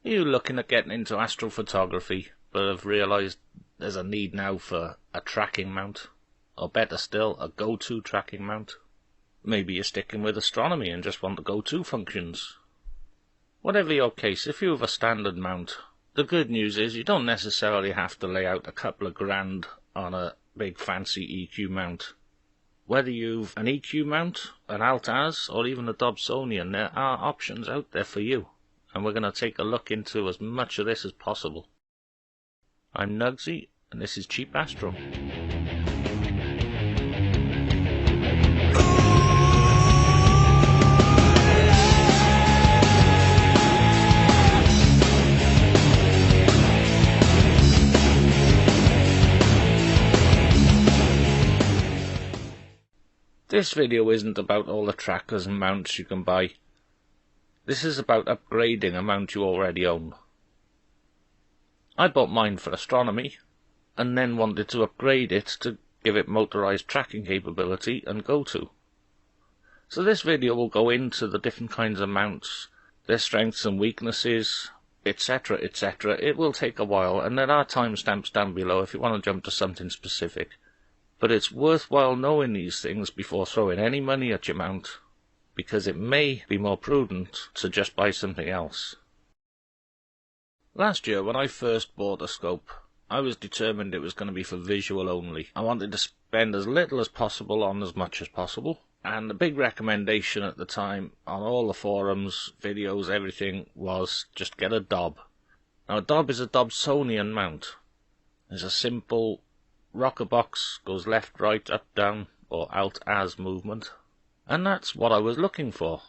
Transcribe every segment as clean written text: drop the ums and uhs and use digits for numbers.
You looking at getting into astrophotography, but have realised there's a need now for a tracking mount? Or better still, a GoTo tracking mount? Maybe you're sticking with astronomy and just want the GoTo functions. Whatever your case, if you have a standard mount, the good news is you don't necessarily have to lay out a couple of grand on a big fancy EQ mount. Whether you've an EQ mount, an Alt-Az, or even a Dobsonian, there are options out there for you, and we're going to take a look into as much of this as possible. I'm Nugsy, and this is Cheapass-tro. This video isn't about all the trackers and mounts you can buy. This is about upgrading a mount you already own. I bought mine for astronomy, and then wanted to upgrade it to give it motorized tracking capability and GoTo. So this video will go into the different kinds of mounts, their strengths and weaknesses, etc, etc. It will take a while, and there are timestamps down below if you want to jump to something specific. But it's worthwhile knowing these things before throwing any money at your mount, because it may be more prudent to just buy something else. Last year when I first bought a scope, I was determined it was going to be for visual only. I wanted to spend as little as possible on as much as possible, and the big recommendation at the time on all the forums, videos, everything was just get a Dob. Now a Dob is a Dobsonian mount. It's a simple rocker box, goes left, right, up, down, or Alt-Az movement, and that's what I was looking for.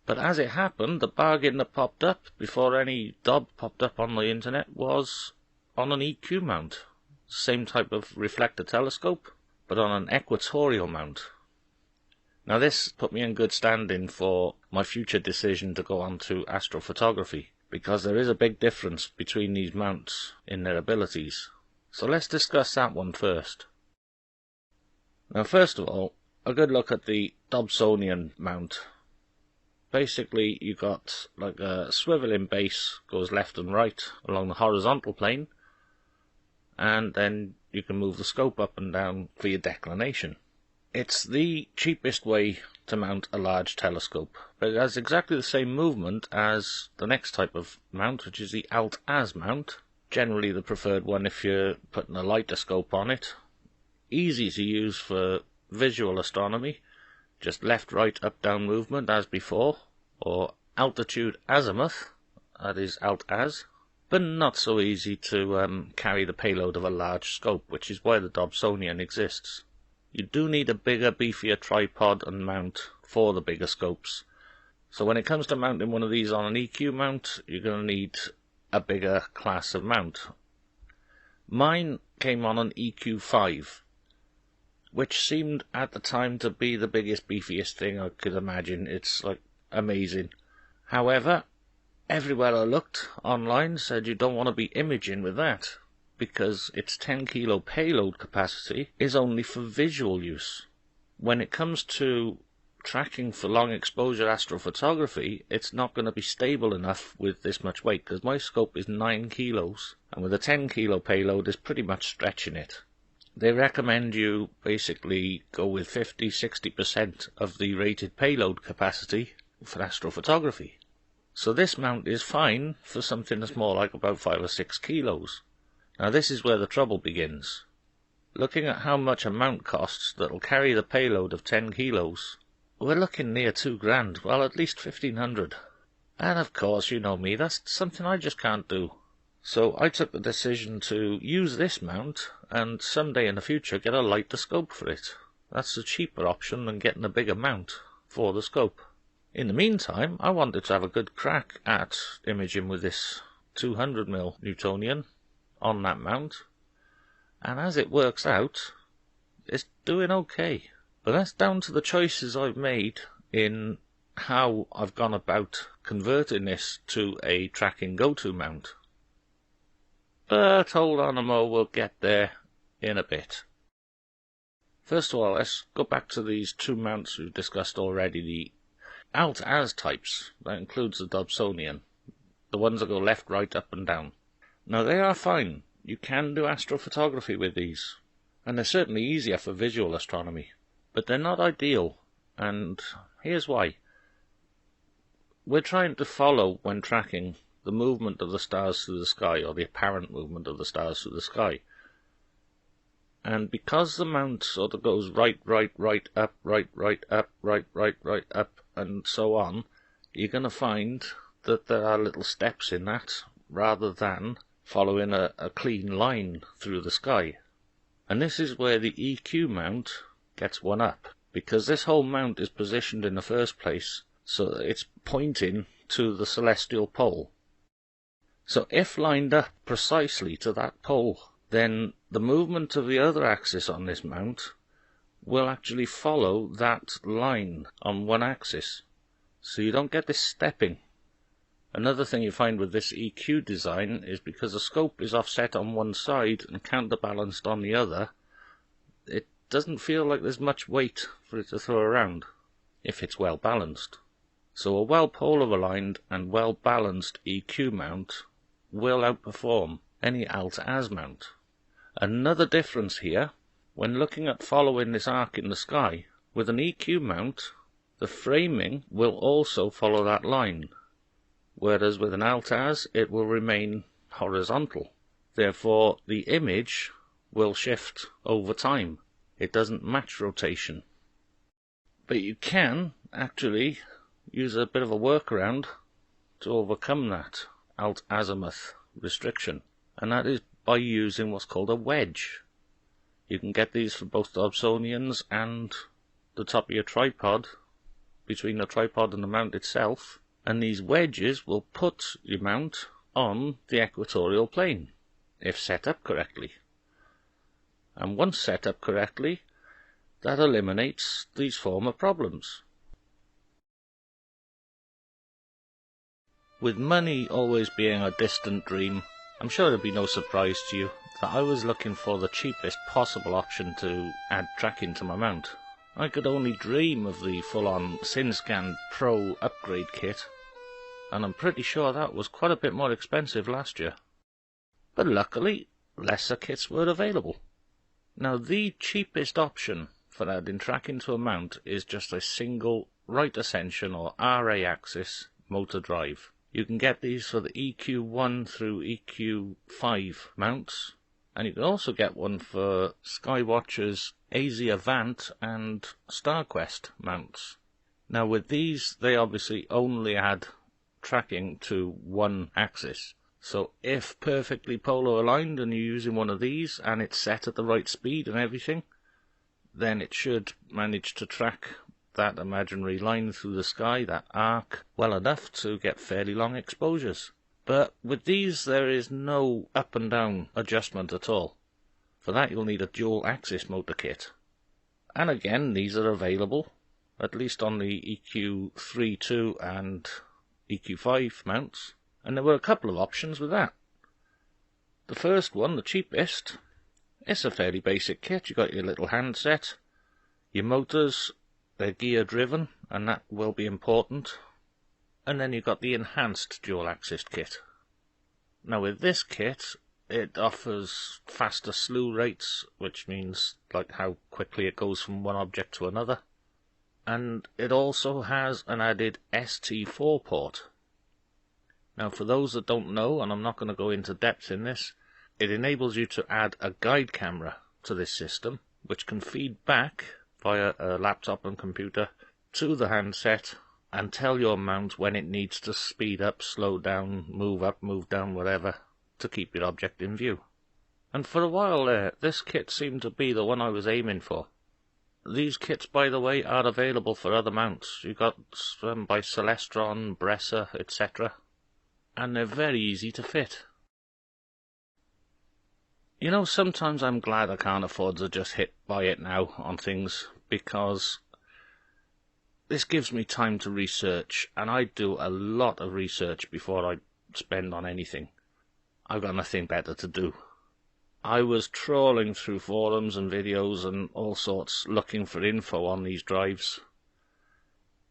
But as it happened, the bargain that popped up before any Dob popped up on the internet was on an EQ mount. Same type of reflector telescope, but on an equatorial mount. Now this put me in good standing for my future decision to go on to astrophotography, because there is a big difference between these mounts in their abilities. So let's discuss that one first. Now first of all, a good look at the Dobsonian mount. Basically you got like a swiveling base, goes left and right along the horizontal plane, and then you can move the scope up and down for your declination. It's the cheapest way to mount a large telescope, but it has exactly the same movement as the next type of mount, which is the Alt-Az mount. Generally the preferred one if you're putting a lighter scope on it. Easy to use for visual astronomy, just left, right, up, down movement as before, or altitude azimuth, that is Alt-Az, but not so easy to carry the payload of a large scope, which is why the Dobsonian exists. You do need a bigger, beefier tripod and mount for the bigger scopes. So when it comes to mounting one of these on an EQ mount, you're going to need a bigger class of mount. Mine came on an EQ5, which seemed at the time to be the biggest, beefiest thing I could imagine. It's like amazing. However, everywhere I looked online said you don't want to be imaging with that, because its 10 kilo payload capacity is only for visual use. When it comes to tracking for long exposure astrophotography, it's not going to be stable enough with this much weight, because my scope is 9 kilos, and with a 10 kilo payload is pretty much stretching it. They recommend you basically go with 50-60% of the rated payload capacity for astrophotography. So this mount is fine for something that's more like about 5 or 6 kilos. Now this is where the trouble begins. Looking at how much a mount costs that'll carry the payload of 10 kilos, we're looking near 2 grand, well at least 1,500. And of course, you know me, that's something I just can't do. So I took the decision to use this mount, and someday in the future get a lighter scope for it. That's a cheaper option than getting a bigger mount for the scope. In the meantime, I wanted to have a good crack at imaging with this 200mm Newtonian on that mount, and as it works out, it's doing okay. But that's down to the choices I've made in how I've gone about converting this to a tracking GoTo mount. But hold on a mo, we'll get there in a bit. First of all, let's go back to these two mounts we've discussed already, the Alt-Az types. That includes the Dobsonian. the ones that go left, right, up and down. Now they are fine. You can do astrophotography with these, and they're certainly easier for visual astronomy, but they're not ideal, and here's why. We're trying to follow, when tracking, the movement of the stars through the sky, or the apparent movement of the stars through the sky. And because the mount sort of goes right, up, right, up, right, up, and so on, you're going to find that there are little steps in that, rather than following a clean line through the sky. And this is where the EQ mount gets one up, because this whole mount is positioned in the first place so that it's pointing to the celestial pole. So if lined up precisely to that pole, then the movement of the other axis on this mount will actually follow that line on one axis. So you don't get this stepping. Another thing you find with this EQ design is because the scope is offset on one side and counterbalanced on the other, it doesn't feel like there's much weight for it to throw around, if it's well balanced. So a well polar aligned and well balanced EQ mount will outperform any Alt-Az mount. Another difference here, when looking at following this arc in the sky, with an EQ mount, the framing will also follow that line, whereas with an Alt-Az it will remain horizontal. Therefore the image will shift over time. It doesn't match rotation. But you can actually use a bit of a workaround to overcome that alt-azimuth restriction, and that is by using what's called a wedge. You can get these for both Dobsonians and the top of your tripod, between the tripod and the mount itself, and these wedges will put your mount on the equatorial plane, if set up correctly. And once set up correctly, that eliminates these former problems. With money always being a distant dream, I'm sure it'll be no surprise to you that I was looking for the cheapest possible option to add tracking to my mount. I could only dream of the full-on SynScan Pro upgrade kit, and I'm pretty sure that was quite a bit more expensive last year. But luckily, lesser kits were available. Now the cheapest option for adding tracking to a mount is just a single right ascension or RA axis motor drive. You can get these for the EQ1 through EQ5 mounts, and you can also get one for Skywatcher's AZ Avant and StarQuest mounts. Now with these, they obviously only add tracking to one axis. So if perfectly polar aligned and you're using one of these and it's set at the right speed and everything, then it should manage to track that imaginary line through the sky, that arc, well enough to get fairly long exposures. But with these there is no up and down adjustment at all. For that you'll need a dual axis motor kit. And again, these are available, at least on the EQ3-2 and EQ5 mounts, and there were a couple of options with that. The first one, the cheapest, it's a fairly basic kit. You've got your little handset, your motors, they're gear driven, and that will be important, and then you've got the enhanced dual axis kit. Now with this kit, it offers faster slew rates, which means like how quickly it goes from one object to another, and it also has an added ST4 port. Now for those that don't know, and I'm not going to go into depth in this, it enables you to add a guide camera to this system, which can feed back via a laptop and computer to the handset and tell your mount when it needs to speed up, slow down, move up, move down, whatever, to keep your object in view. And for a while there, this kit seemed to be the one I was aiming for. These kits, by the way, are available for other mounts. You got some by Celestron, Bresser, etc. And they're very easy to fit. You know, sometimes I'm glad I can't afford to just hit buy it now on things, because this gives me time to research, and I do a lot of research before I spend on anything. I've got nothing better to do. I was trawling through forums and videos and all sorts looking for info on these drives,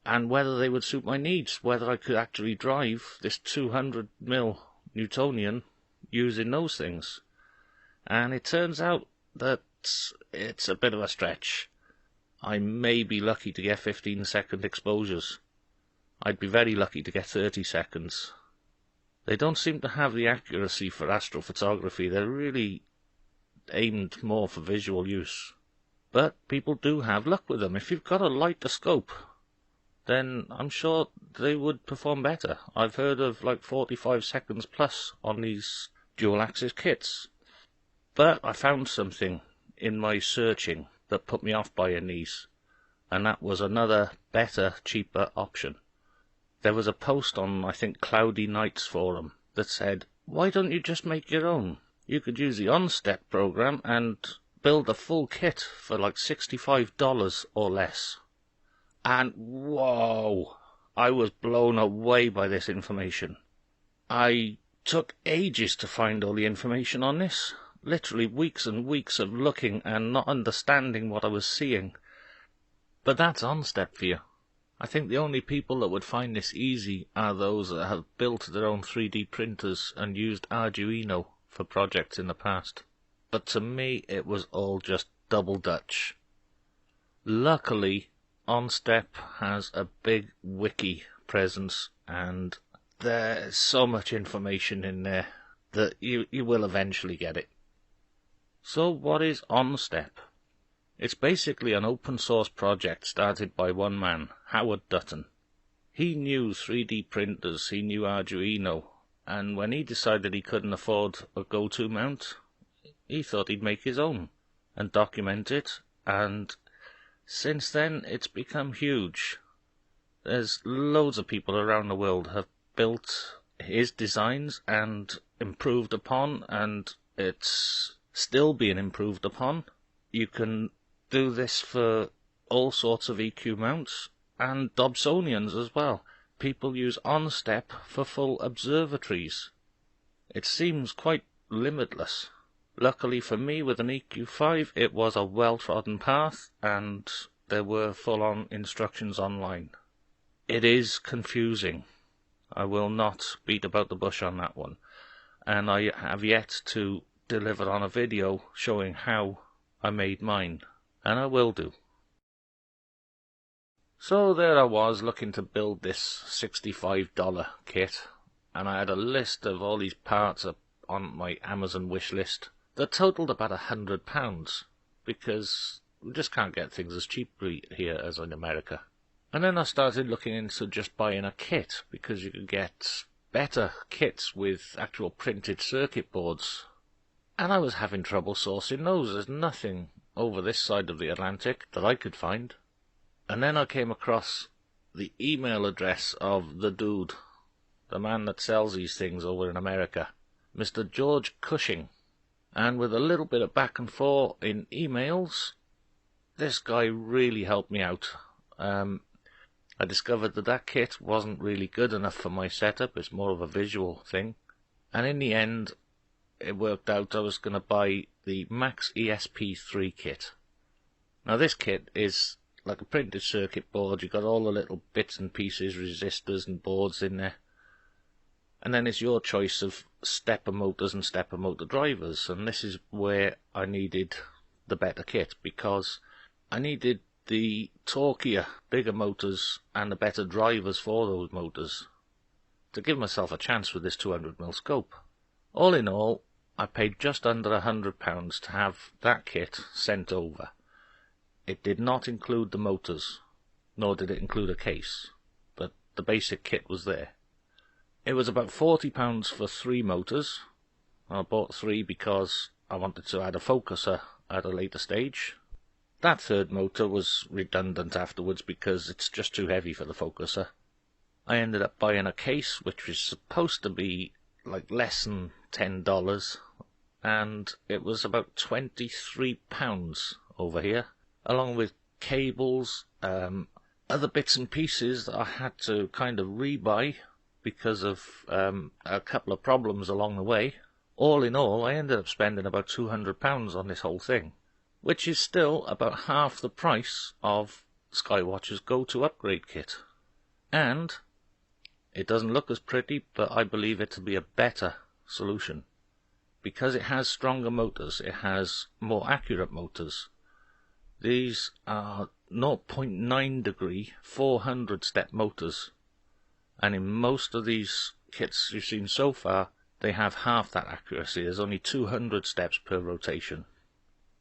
and whether they would suit my needs, whether I could actually drive this 200mm Newtonian using those things. And it turns out that it's a bit of a stretch. I may be lucky to get 15-second exposures. I'd be very lucky to get 30 seconds. They don't seem to have the accuracy for astrophotography. They're really aimed more for visual use. But people do have luck with them. If you've got a lighter scope, then I'm sure they would perform better. I've heard of like 45 seconds plus on these dual-axis kits. But I found something in my searching that put me off buying these, and that was another, better, cheaper option. There was a post on, I think, Cloudy Nights forum that said, why don't you just make your own? You could use the OnStep program and build a full kit for like $65 or less. And whoa, I was blown away by this information. I took ages to find all the information on this. Literally weeks and weeks of looking and not understanding what I was seeing. But that's OnStep for you. I think the only people that would find this easy are those that have built their own 3D printers and used Arduino for projects in the past. But to me, it was all just double Dutch. Luckily, OnStep has a big wiki presence, and there's so much information in there that you will eventually get it. So what is OnStep? It's basically an open source project started by one man, Howard Dutton. He knew 3D printers, he knew Arduino, and when he decided he couldn't afford a GoTo mount, he thought he'd make his own and document it, and since then it's become huge. There's loads of people around the world have built his designs and improved upon, and it's still being improved upon. You can do this for all sorts of EQ mounts and Dobsonians as well. People use OnStep for full observatories. It seems quite limitless. Luckily for me, with an EQ5, it was a well-trodden path, and there were full-on instructions online. It is confusing. I will not beat about the bush on that one. And I have yet to deliver on a video showing how I made mine. And I will do. So there I was, looking to build this $65 kit, and I had a list of all these parts up on my Amazon wish list that totalled about £100, because we just can't get things as cheaply here as in America. And then I started looking into just buying a kit, because you could get better kits with actual printed circuit boards. And I was having trouble sourcing those. There's nothing over this side of the Atlantic that I could find. And then I came across the email address of the dude, the man that sells these things over in America, Mr. George Cushing. And with a little bit of back and forth in emails, this guy really helped me out. I discovered that kit wasn't really good enough for my setup. It's more of a visual thing. And in the end, it worked out I was going to buy the Max ESP3 kit. Now this kit is like a printed circuit board. You've got all the little bits and pieces, resistors and boards in there. And then it's your choice of stepper motors and stepper motor drivers. And this is where I needed the better kit, because I needed the torquier, bigger motors and the better drivers for those motors to give myself a chance with this 200mm scope. All in all, I paid just under £100 to have that kit sent over. It did not include the motors, nor did it include a case, but the basic kit was there. It was about £40 for 3 motors. I bought 3 because I wanted to add a focuser at a later stage. That third motor was redundant afterwards because it's just too heavy for the focuser. I ended up buying a case which was supposed to be like less than $10, and it was about £23 over here, along with cables, other bits and pieces that I had to kind of rebuy because of a couple of problems along the way. All in all, I ended up spending about £200 on this whole thing, which is still about half the price of Skywatch's GoTo upgrade kit. And it doesn't look as pretty, but I believe it to be a better solution. Because it has stronger motors, it has more accurate motors. These are 0.9 degree 400 step motors, and in most of these kits you've seen so far, they have half that accuracy. There's only 200 steps per rotation.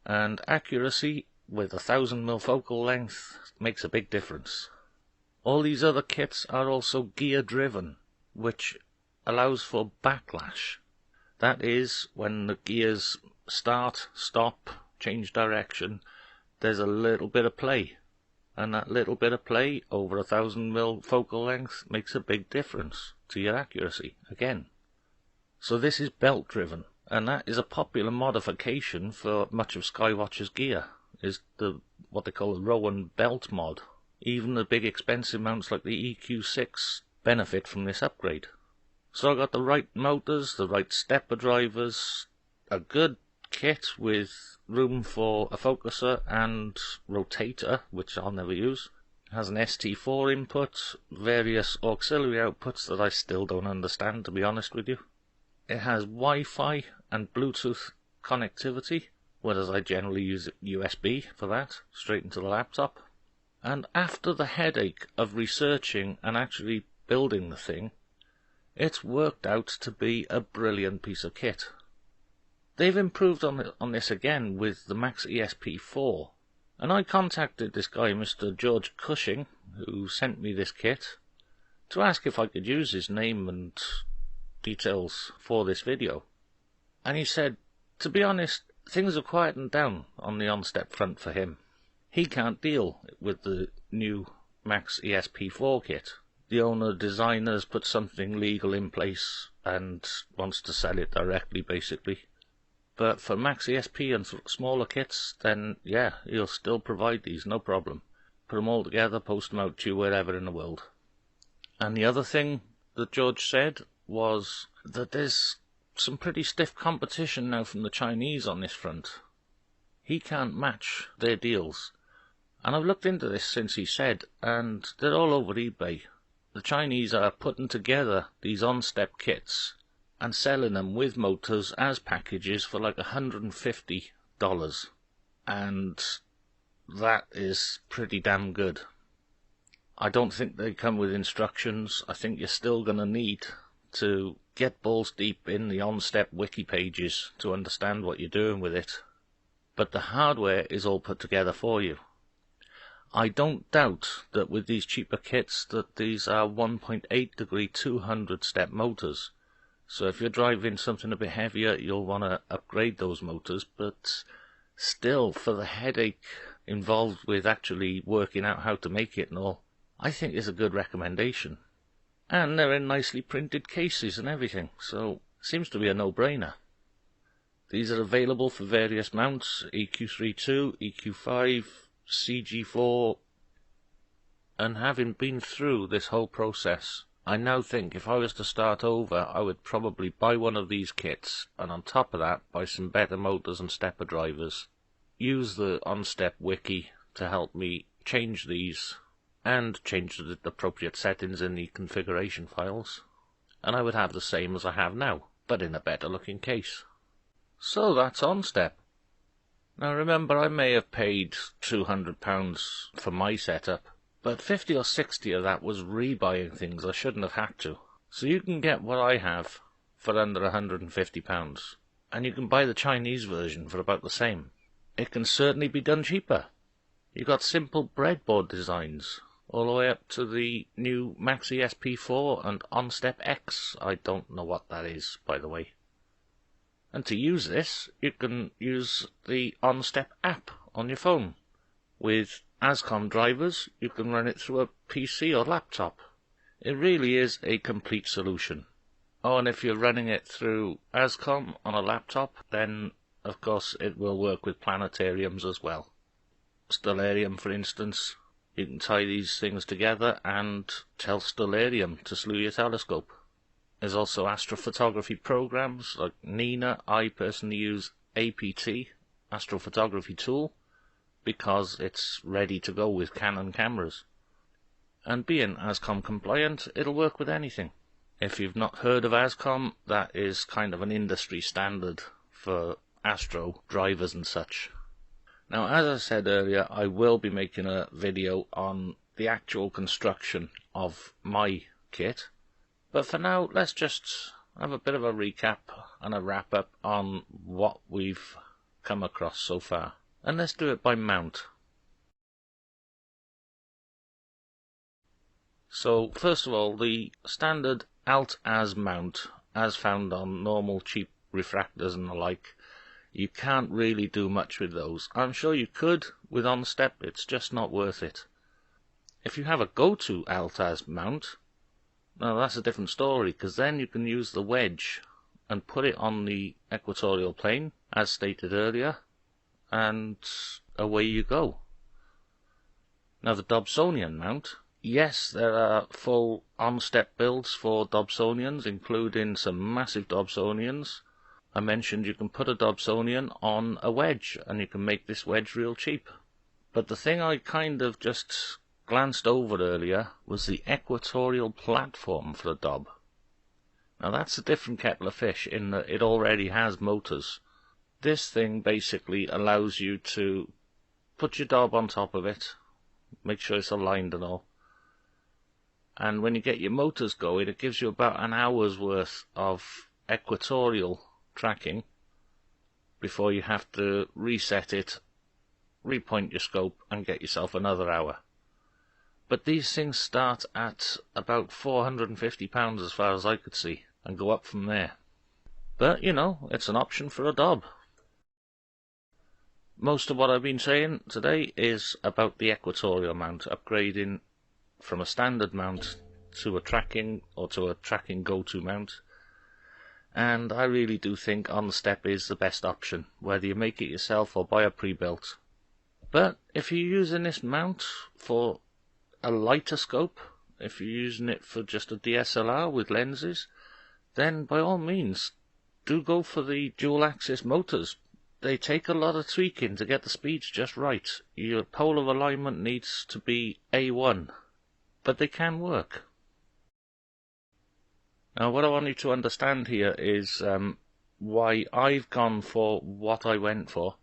And accuracy with 1000mm focal length makes a big difference. All these other kits are also gear driven, which allows for backlash. That is, when the gears start, stop, change direction, there's a little bit of play. And that little bit of play over 1000mm focal length makes a big difference to your accuracy again. So this is belt driven, and that is a popular modification for much of Skywatch's gear, is what they call the Rowan belt mod. Even the big expensive mounts like the EQ6 benefit from this upgrade. So I got the right motors, the right stepper drivers, a good kit with room for a focuser and rotator, which I'll never use. It has an ST4 input, various auxiliary outputs that I still don't understand, to be honest with you. It has Wi-Fi and Bluetooth connectivity, whereas I generally use USB for that, straight into the laptop. And after the headache of researching and actually building the thing, it's worked out to be a brilliant piece of kit. They've improved on this again with the Max ESP4, and I contacted this guy, Mr. George Cushing, who sent me this kit, to ask if I could use his name and details for this video. And he said, to be honest, things have quietened down on the OnStep front for him. He can't deal with the new Max ESP4 kit. The owner designer has put something legal in place and wants to sell it directly, basically. But for Max ESP and smaller kits, then yeah, he'll still provide these, no problem. Put them all together, post them out to you wherever in the world. And the other thing that George said was that there's some pretty stiff competition now from the Chinese on this front. He can't match their deals. And I've looked into this since he said, and they're all over eBay. The Chinese are putting together these OnStep kits and selling them with motors as packages for like $150. And that is pretty damn good. I don't think they come with instructions. I think you're still going to need to get balls deep in the OnStep wiki pages to understand what you're doing with it. But the hardware is all put together for you. I don't doubt that with these cheaper kits that these are 1.8 degree 200 step motors. So if you're driving something a bit heavier, you'll want to upgrade those motors, but still, for the headache involved with actually working out how to make it and all, I think it's a good recommendation. And they're in nicely printed cases and everything, so seems to be a no-brainer. These are available for various mounts, EQ32, EQ5, CG4, and having been through this whole process, I now think if I was to start over, I would probably buy one of these kits, and on top of that, buy some better motors and stepper drivers. Use the OnStep wiki to help me change these, and change the appropriate settings in the configuration files. And I would have the same as I have now, but in a better looking case. So that's OnStep. Now remember, I may have paid £200 for my setup, but 50 or 60 of that was rebuying things I shouldn't have had to. So you can get what I have for under £150, and you can buy the Chinese version for about the same. It can certainly be done cheaper. You've got simple breadboard designs, all the way up to the new Max ESP4 and OnStep X. I don't know what that is, by the way. And to use this, you can use the OnStep app on your phone. With ASCOM drivers, you can run it through a PC or laptop. It really is a complete solution. Oh, and if you're running it through ASCOM on a laptop, then of course it will work with planetariums as well. Stellarium, for instance. You can tie these things together and tell Stellarium to slew your telescope. There's also astrophotography programs like Nina. I personally use APT, Astrophotography Tool, because it's ready to go with Canon cameras. and being ASCOM compliant, it'll work with anything. If you've not heard of ASCOM, that is kind of an industry standard for Astro drivers and such. Now, as I said earlier, I will be making a video on the actual construction of my kit, but for now, let's just have a bit of a recap and a wrap up on what we've come across so far. And let's do it by mount. So, first of all, the standard Alt-as mount, as found on normal cheap refractors and the like, you can't really do much with those. I'm sure you could with OnStep, it's just not worth it. If you have a GoTo Alt-as mount, now that's a different story, because then you can use the wedge and put it on the equatorial plane, as stated earlier, and away you go. Now the Dobsonian mount, yes, there are full OnStep builds for Dobsonians, including some massive Dobsonians. I mentioned you can put a Dobsonian on a wedge, and you can make this wedge real cheap. But the thing I kind of just glanced over earlier was the equatorial platform for the Dob. Now that's a different kettle of fish in that it already has motors. This thing basically allows you to put your Dob on top of it, make sure it's aligned and all. And when you get your motors going, it gives you about an hour's worth of equatorial tracking before you have to reset it, repoint your scope, and get yourself another hour. But these things start at about £450 as far as I could see, and go up from there. But, you know, it's an option for a Dob. Most of what I've been saying today is about the equatorial mount, upgrading from a standard mount to a tracking or to a tracking GoTo mount. And I really do think OnStep is the best option, whether you make it yourself or buy a pre-built. But if you're using this mount for a lighter scope, if you're using it for just a DSLR with lenses, then by all means do go for the dual axis motors. They take a lot of tweaking to get the speeds just right. Your polar alignment needs to be A1, but they can work. Now what I want you to understand here is why I've gone for what I went for,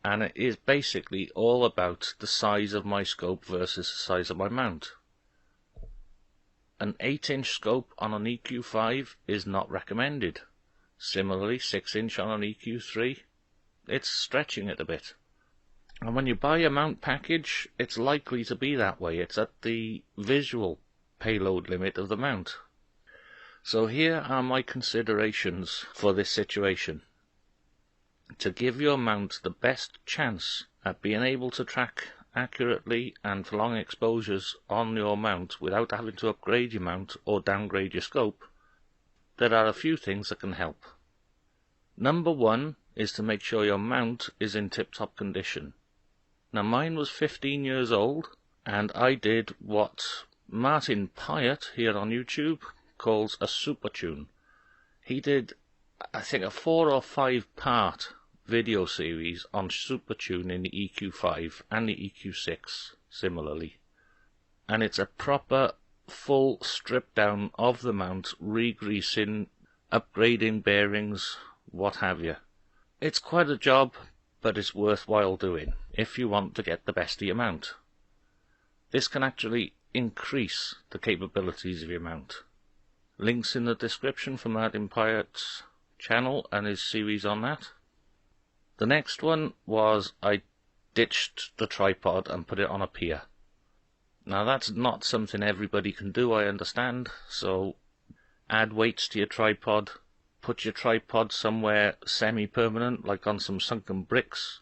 and it is basically all about the size of my scope versus the size of my mount. An 8-inch scope on an EQ5 is not recommended. Similarly, 6-inch on an EQ3, it's stretching it a bit. And when you buy a mount package, it's likely to be that way. It's at the visual payload limit of the mount. So here are my considerations for this situation. To give your mount the best chance at being able to track accurately and for long exposures on your mount without having to upgrade your mount or downgrade your scope, there are a few things that can help. Number one is to make sure your mount is in tip-top condition. Now mine was 15 years old, and I did what Martin Pyatt here on YouTube calls a super tune. He did, I think, a 4 or 5 part video series on super tuning the EQ5 and the EQ6 similarly. And it's a proper full strip down of the mount, re-greasing, upgrading bearings, what have you. It's quite a job, but it's worthwhile doing if you want to get the best of your mount. This can actually increase the capabilities of your mount. Links in the description for Martin Pyatt's channel and his series on that. The next one was I ditched the tripod and put it on a pier. Now that's not something everybody can do, I understand, so add weights to your tripod, put your tripod somewhere semi-permanent, like on some sunken bricks.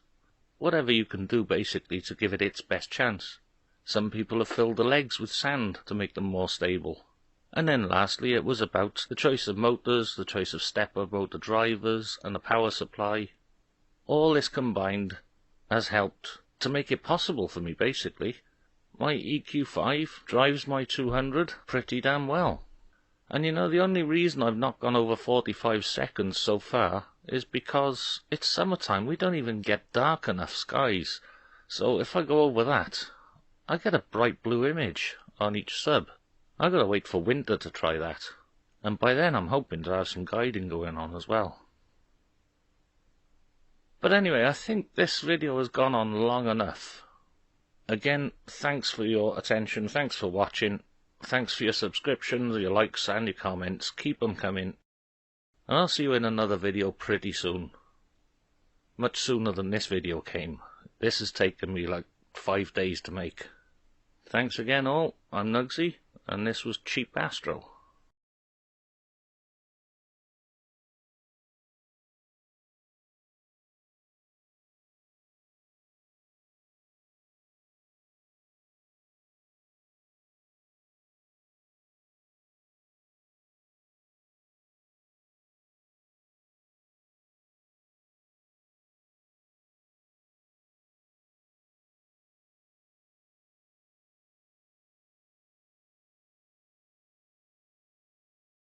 Whatever you can do basically to give it its best chance. Some people have filled the legs with sand to make them more stable. And then lastly it was about the choice of motors, the choice of stepper motor drivers and the power supply. All this combined has helped to make it possible for me basically. My EQ5 drives my 200 pretty damn well. And you know, the only reason I've not gone over 45 seconds so far is because it's summertime. We don't even get dark enough skies. So if I go over that, I get a bright blue image on each sub. I gotta wait for winter to try that, and by then I'm hoping to have some guiding going on as well. But anyway, I think this video has gone on long enough. Again, thanks for your attention, thanks for watching, thanks for your subscriptions, your likes and your comments. Keep them coming, and I'll see you in another video pretty soon. Much sooner than this video came. This has taken me like 5 days to make. Thanks again all, I'm Nugsy, and this was Cheapass-tro.